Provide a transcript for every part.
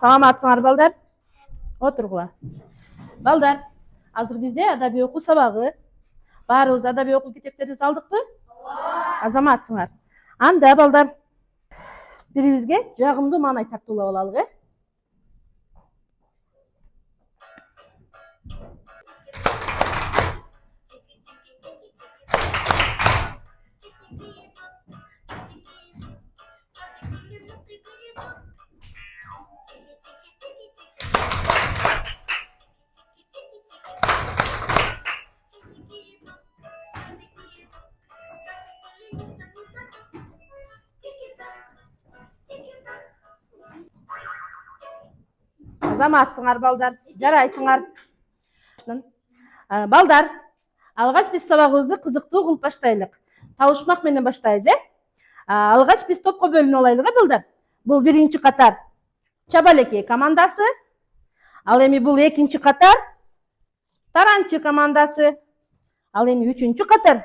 Саламатсыңар балдар? Отургула. Балдар, азыр бизде адабий окуу сабагы. Баарыбыз адабий окуу китептерибизди алдыкпы? Азаматсыңар. Анда балдар, бирибизге жагымдуу маанай тартуулап алалык, Азаматсыңар балдар, жарайсыңар. Балдар, алгач биз сабагыбызды кызыктуу кылып баштайлык. Табышмак менен баштайбыз, Алгач биз топко бөлүнүп алайлык, балдар. Бул биринчи катар Чабалекей командасы. Ал эми бул экинчи катар Таранчы командасы. Ал эми үчүнчү катар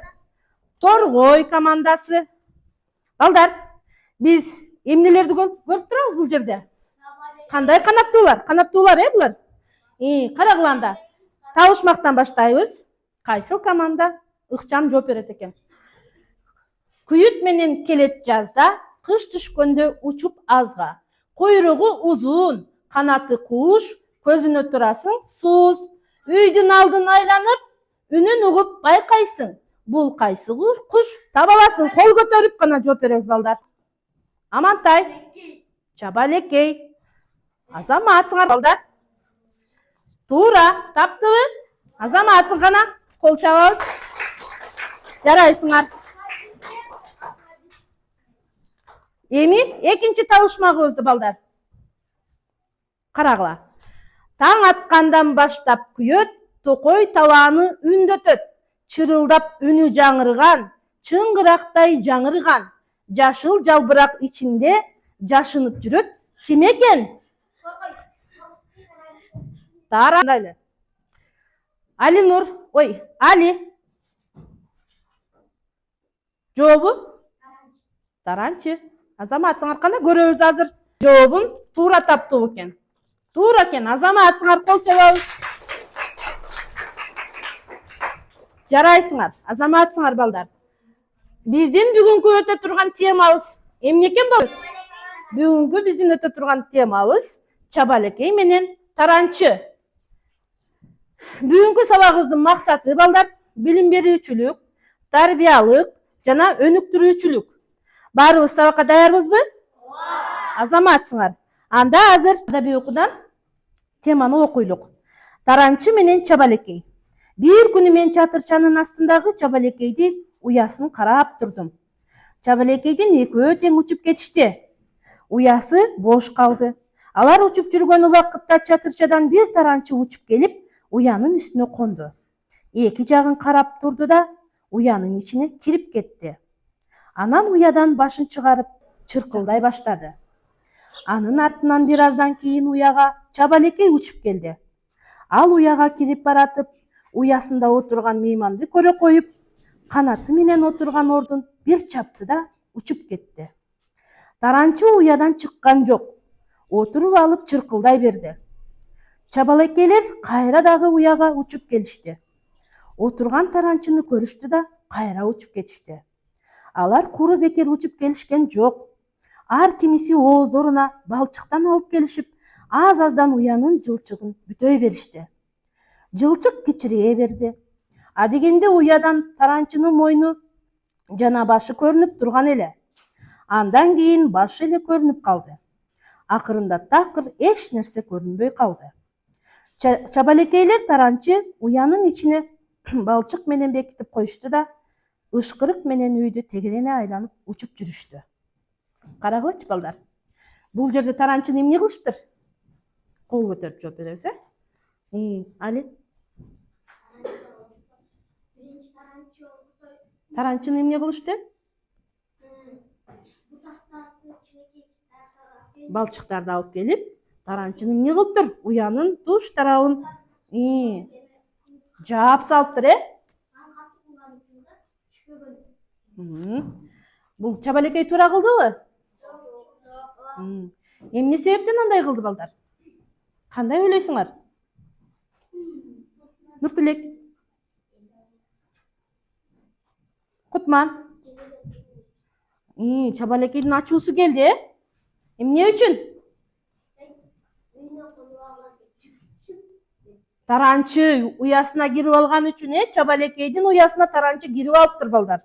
Торгой командасы. Балдар, биз эмнелерди көрүп турабыз бул жерде? Кандай канаттуулар, булар? Карагыла анда. Табышмактан баштайбыз. Кайсыл команда ыкчам жооп берет экен? Күйүт менен келет жазда, кыш түшкөндө учуп азга. Куйругу узун, канаты куш, көзүнө турасың сууз. Үйдүн алдын айланып, үнүн угуп байкайсың. Бул кайсы куш? Таба аласың, кол көтөрүп гана жооп беребиз балдар. Амантай. Чабалекей. Азаматсыңар балдар. Туура, таптыбы? Азаматсың гана, кол чабабыз. Жарайсыңар. Эми экинчи табышмагыбызды балдар. Карагыла. Таң аткандан баштап күйөт, токой талааны үндөтөт. Чырылдап үнү жаңырган, чыңгырактай жаңырган. Жашыл жалбырак ичинде жашынып жүрөт. Ким экен? Тарандайлы. Алинур, Али. Жообу? Таранчы. Азаматсыңар кана көрөбүз азыр. Жообун туура таптуу экен. Туура экен, азаматсыңар, кол чабабыз. Жарайсыңар, азаматсыңар балдар. Биздин бүгүнкү өтө турган темабыз эмне экен болот? Бүгүнкү биздин өтө турган темабыз Чабалекей менен Таранчы. Бүгүнкү сабагыбыздын максаты балдар билим берүүчүлүк, тарбиялык жана өнүктүрүүчүлүк. Баарыбыз сабакка даярбызбы? Азаматсыңар. Анда азыр адабий окуудан теманы окуйлук. Таранчы менен Чабалекей. Бир күнү мен чатырчанын астындагы Чабалекейди уясын карап турдум. Чабалекейдин экөө тең учуп кетишти. Уясы бош калды. Алар учуп жүргөн убакытта чатырчадан бир таранчы учуп келип, уянын үстүнө конду. Эки жагын карап турду да, уянын ичине кирип кетти. Анан уядан башын чыгарып, чыркылдай баштады. Анын артынан бир аздан кийин уяга Чабалекей учуп келди. Ал уяга кирип баратып, уясында отурган мейманды көрө коюп, канаты менен отурган ордун бир чапты да учуп кетти. Таранчы уядан чыккан жок. Отуруп алып чыркылдай берди. Чабалекейлер кайра дагы уяга учуп келишти. Отурган таранчыны көрүштү да кайра учуп кетишти. Алар куру бекер учуп келишкен жок. Ар кимиси ооздоруна балчыктан алып келишип, аз-аздан уянын жылчыгын бүтөй беришти. Жылчык кичирее берди. Адегенде уядан таранчынын мойну жана башы көрүнүп турган эле. Андан кийин башы эле көрүнүп калды. Акырында такыр эч нерсе көрүнбөй калды. Чабалекейлер таранчы уянын ичине балчык менен бекитип коюшту да, ышкырык менен үйдү тегерене айланып учуп жүрүштү. Карагылачы балдар. Бул жерде таранчыны эмне кылыштыр? Кол көтөрүп жооп беребиз, Али. Таранчыны эмне кылышты? Балчыктарды алып келип, таранчыны эмне кылыптыр? Уянын туш тарабын жаап салыптыр, Бул Чабалекей туура кылдыбы? Эмне себептен андай кылды балдар? Кандай ойлойсуңар? Нуртилек. Кутман. Чабалекейдин ачуусу келди, э? Эмне үчүн? Таранчы уясына кирип алган үчүн, Чабалекейдин уясына таранчы кирип алыптыр балдар.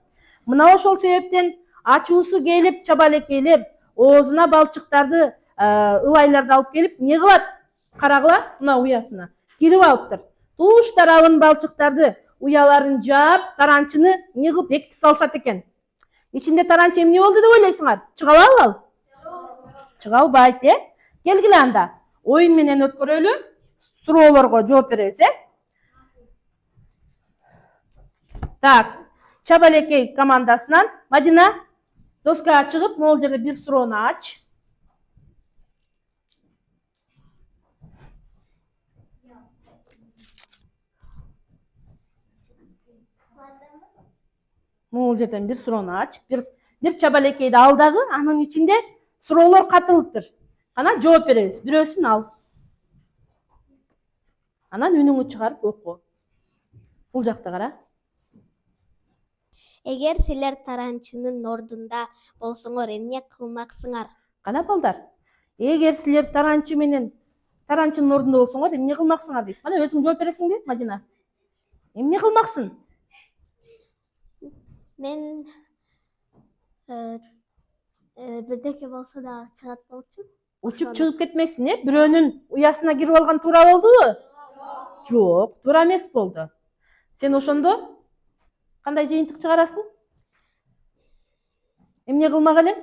Мына ошол себептен ачуусу келип чабалекейлер оозуна балчыктарды, ылайларды алып келип, эмне кылат? Карагыла, мына уясына кирип алыптыр. Туш тарабын балчыктарды уяларын жаап, таранчыны эмне кылып бекитип салышат экен. Ичинде таранчы эмне болду деп ойлойсуңар? Чыга албабы? Чыга албайт, э? Келгиле анда. Оюн менен өткөрөлү. Суроолорго жооп беребиз, э? Так, Чабалекей командасынан Мадина доскага чыгып, могул жерде бир суроону ач. Могул жерден бир суроону ач. Бир чабалекейди ал дагы, анын ичинде суроолор катылыптыр. Кана жооп беребиз. Бирөөсүн ал. Анан үнүңү чыгарып оку. Бул жакта кара. Эгер силер таранчынын ордунда болсоңор эмне кылмаксыңар? Кана балдар. Эгер силер таранчынын ордунда болсоңор эмне кылмаксыңар дейт. Кана өзүң жооп бересиңби, Мадина? Эмне кылмаксың? Мен бирдеке болсо да чыгат болчумун. Учуп чыгып кетмексиң, э? Бирөөнүн уясына кирип алган туура болдубу? Жок, туура эмес болду. Сен ошондо кандай жыйынтык чыгарасың? Эмне кылмак элең?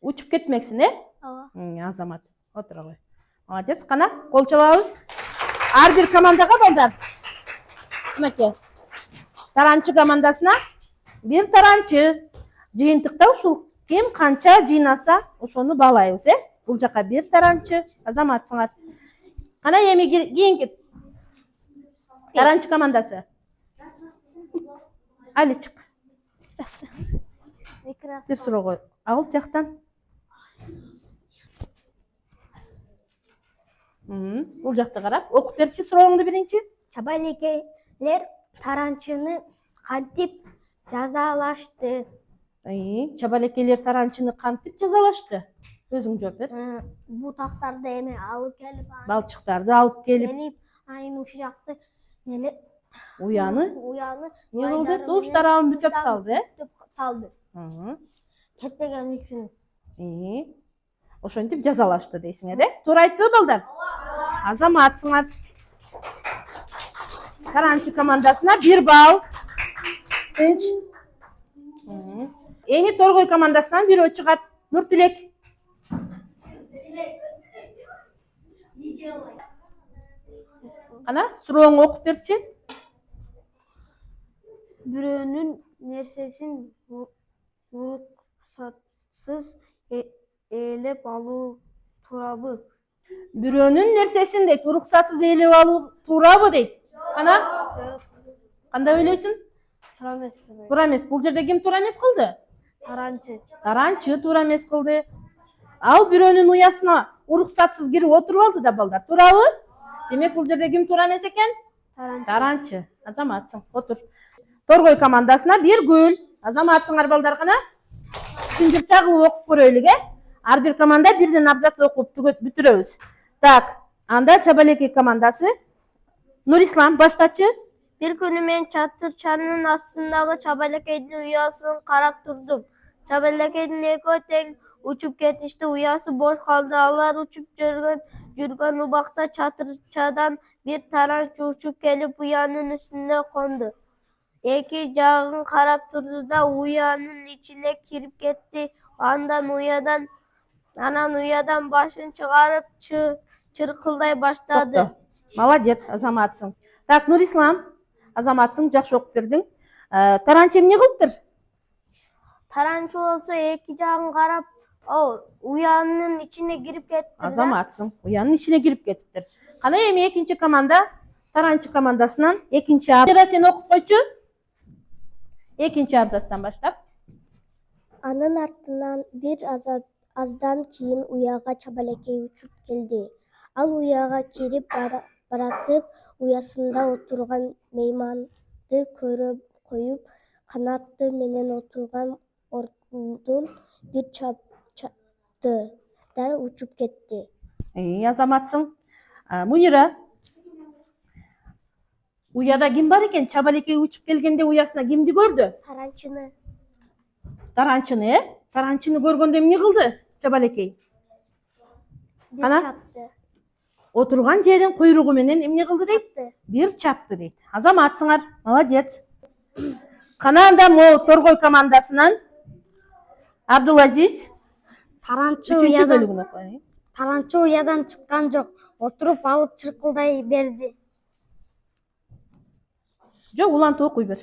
Учуп кетмексиң, э? Ооба. Азамат, отура кой. Молодец, кана кол чабабыз. Ар бир командага балдар. Мынакей. Таранчы командасына бир таранчы. Жыйынтыкта ушул ким канча жыйнаса, ошону баалайбыз, э? Бул жака бир таранчы. Азаматсыңар. Кана эми кийинки таранчы командасы. Али чык. Бир суроо кой. Ал жактан. Бул жакта карап, окуп берчи сурооңду биринчи. Чабалекейлер таранчыны кантип жазалашты? Чабалекейлер таранчыны кантип жазалашты? Өзүң жооп бер. Бутактарды эме алып келип, Балчыктарды алып келип, айын ушул жакты эле уяны эмне кылды? Туш тарабын бүтөп салды, э? Салды. Кетпеген үчүн. Ошентип жазалашты дейсиңер, э? Туура айттыбы балдар? Азаматсыңар. Таранчы командасына 1 балл. Тынч. Эми Торгой командасынан бирөө чыгат. Нуртилек. Кана сурооңду окуп берчи. Бирөөнүн нерсесин уруксатсыз ээлеп алуу туурабы? Бирөөнүн нерсесин дейт, уруксатсыз ээлеп алуу туурабы дейт. Кана? Кандай ойлойсуң? Туура эмес. Туура эмес. Бул жерде ким туура эмес кылды? Таранчы. Таранчы туура эмес кылды. Ал бирөөнүн уясына уруксатсыз кирип отуруп алды да балдар. Туурабы? Демек бул жерде ким туура эмес экен? Таранчы. Азаматсың. Отур. Торгой командасына 1 гүл. Азаматсыңар балдар кана. Түшүндүрчө кылып окуп көрөлүк, э? Ар бир команда бирден абзац окуп бүтүрөбүз. Так, анда Чабалекей командасы. Нурислам баштачы. Бир күнү мен чатырчанын астындагы чабалекейдин уясын карап турдум. Чабалекейдин экөө тең учуп кетишти, уясы бош калды. Алар учуп жүргөн убакта чатырчадан бир таранчы учуп келип уянын үстүнө конду. Эки жагын карап турду да уянын ичине кирип кетти. Анан уядан башын чыгарып чыркылдай баштады. Молодец, Азаматсың. Так, Нурислам, Азаматсың, жакшы окуп бердиң. Таранчы эмне кылыптыр? Таранчы болсо эки жагын карап, уянын ичине кирип кетти. Азаматсың, уянын ичине кирип кетиптир. Кана эми экинчи команда, таранчы командасынан экинчи абзац сен окуп койчу. Экинчи абзацтан баштап. Анын артынан бир Аздан кийин уяга чабалекей учуп келди. Ал уяга кирип баратып, уясында отурган мейманды көрө коюп, канаты менен отурган ордун бир чапты да учуп кетти. Азаматсың. Мунира, уяда ким бар экен? Чабалекей учуп келгенде уясына кимди көрдү? Таранчыны. Таранчыны, Таранчыны көргөндө эмне кылды чабалекей? Бир Ана? чапты. Отурган жерин куйругу менен эмне кылды дейт? Чапты. Бир чапты дейт. Азаматсыңар, молодец. Кана анда могу торгой командасынан Абдулазиз Таранчы үчүнчү уядан бөлүгүн окуй. Таранчы уядан чыккан жок. Отуруп алып чыркылдай берди. Жок, улантып окуй бер.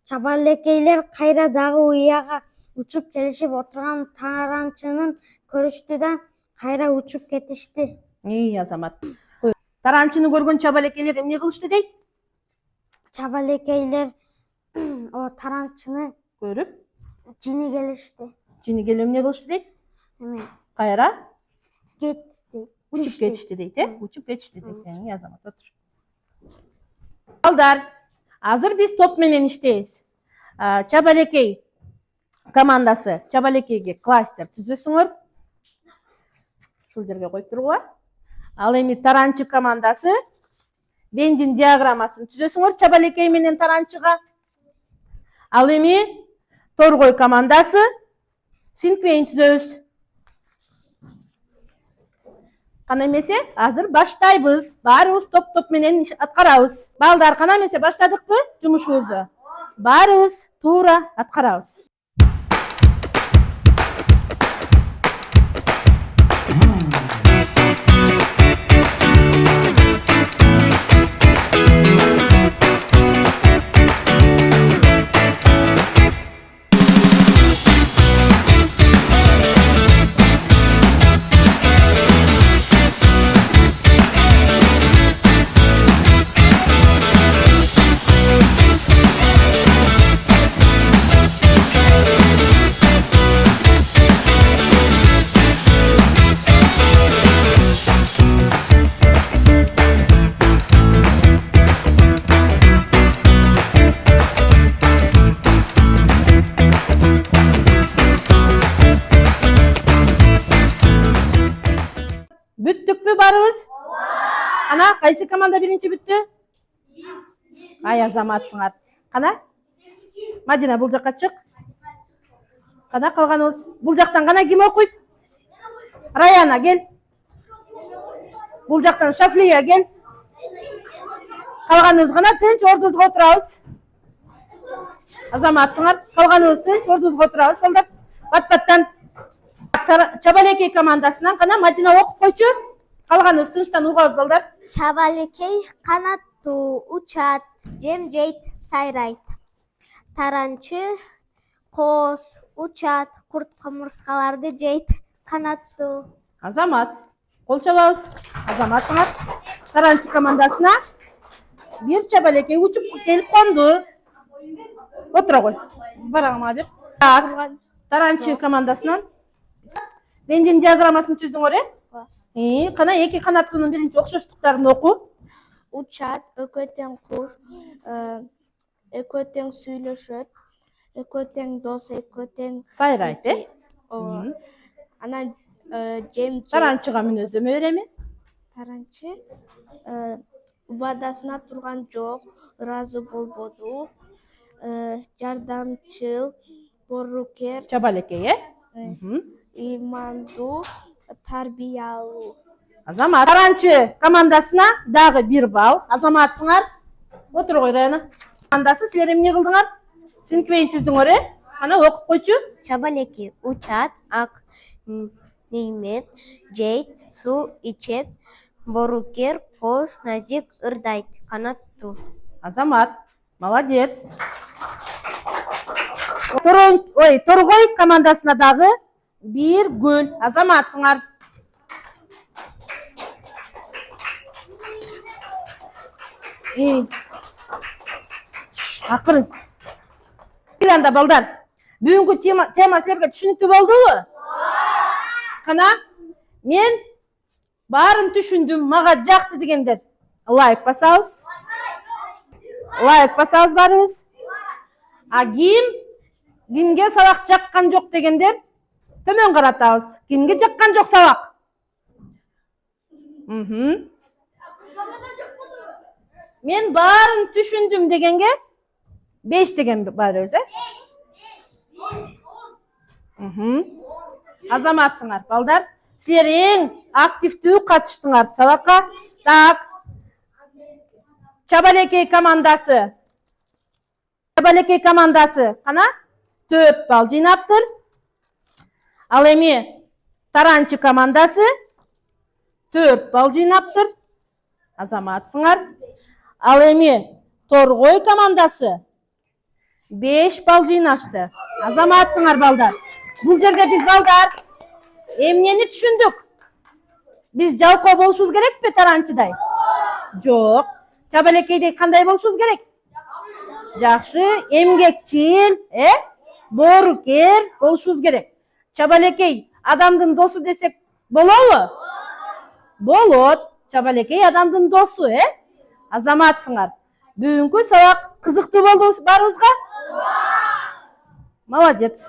Чабалекейлер кайра дагы уяга учуп келишип, отурган таранчынын көрүштү да кайра учуп кетишти. Азамат. Таранчыны көргөн чабалекейлер эмне кылышты дейт? Чабалекейлер таранчыны Көрүп, жини келишти. жини келип эмне кылышты дейт? Эме Кайра кетти. учуп кетишти дейт, учуп кетишти дейт. Азамат, отур. Балдар, азыр биз топ менен иштейбиз. Чабалекей командасы, чабалекейге кластер түзөсүңөр. Ушул жерге коюп тургула. Ал эми таранчы командасы Вендин диаграммасын түзөсүңөр чабалекей менен таранчыга. Ал эми торгой командасы синквейн түзөбүз. Кана эмесе, азыр баштайбыз. Баарыбыз топ-топ менен аткарабыз. Балдар, кана эмесе баштадыкпы жумушубузду? Баарыбыз туура аткарабыз. Бүттүкпү барыбыз? Ана, кайсы команда биринчи бүттү? Ай, азаматсыңар. Кана? Мадина, бул жакка чык. Кана калганыбыз? Бул жактан кана ким окуйт? Раяна, кел. Бул жактан Шафлия, кел. Калганыбыз кана тынч ордубузга отурабыз. Азаматсыңар, калганыбыз тынч ордубузга отурабыз. Балдар, бат-баттан. Чабалекей командасынан кана Мадина окуп койчу. Калганыбыз тынчтан угабыз, балдар. Чабалекей канаттуу, учат, жем жейт, сайрайт. Таранчы коос, учат, курт кумурскаларды жейт, канаттуу. Азамат, кол чабабыз. Азаматыңар таранчы командасына бир чабалекей учуп келип конду. Отура кой. Барагыма бер. Так, таранчы командасынан Вендин диаграммасын түздүңөр, Кана эки канаттуунун биринчи окшоштуктарын оку. Учат, экөө тең куш, экөө тең сүйлөшөт, экөө тең дос, экөө тең Сайрайт, Анан жем Таранчыга мүнөздөмө береми? таранчы убадасына турган жок, ыраазы болбоду, жардамчыл, борукер, Чабалекей, имандуу, тарбиялуу. Азамат, таранчы командасына дагы 1 балл. Азаматсыңар. Отур кой, Раяна. Командасы силер эмне кылдыңар? Синквейн түздүңөр, Ана окуп койчу. Чабалеки, учат, ак, неймет, жейт, суу ичет, борукер, коз, назик, ырдайт, канаттуу. Азамат, молодец. Торгой командасына дагы 1 гүл. Азаматсыңар. Акырын. Анда балдар. Бүгүнкү тема силерге түшүнүктүү болдубу? Кана, мен барын түшүндүм, мага жакты дегендер. Лайк басабыз. Лайк басабыз барыбыз. А кимге сабак жаккан жок дегендер төмөн каратабыз. Кимге жаккан жок сабак? Мен барын түшүндүм дегенге 5 деген барыбыз, Азаматсыңар, балдар. Силер эң активдүү катыштыңар сабакка. Так. Чабалекей командасы. Кана 4 балл жыйнаптыр. Ал эми Таранчы командасы 4 балл жыйнаптыр. Азаматсыңар. Ал эми Торгой командасы 5 балл жыйнашты. Азаматсыңар, балдар. Бул жерге биз, балдар, эмнени түшүндүк? Биз жалкоо болушубуз керекпи Таранчыдай? Жок. Чабалекейдей кандай болушубуз керек? Жакшы, эмгекчил, боорукер болушубуз керек. Чабалекей адамдын досу десек болобу? Болот. Чабалекей адамдын досу, Азаматсыңар. Бүгүнкү сабак кызыктуу болду барыбызга? Молодец.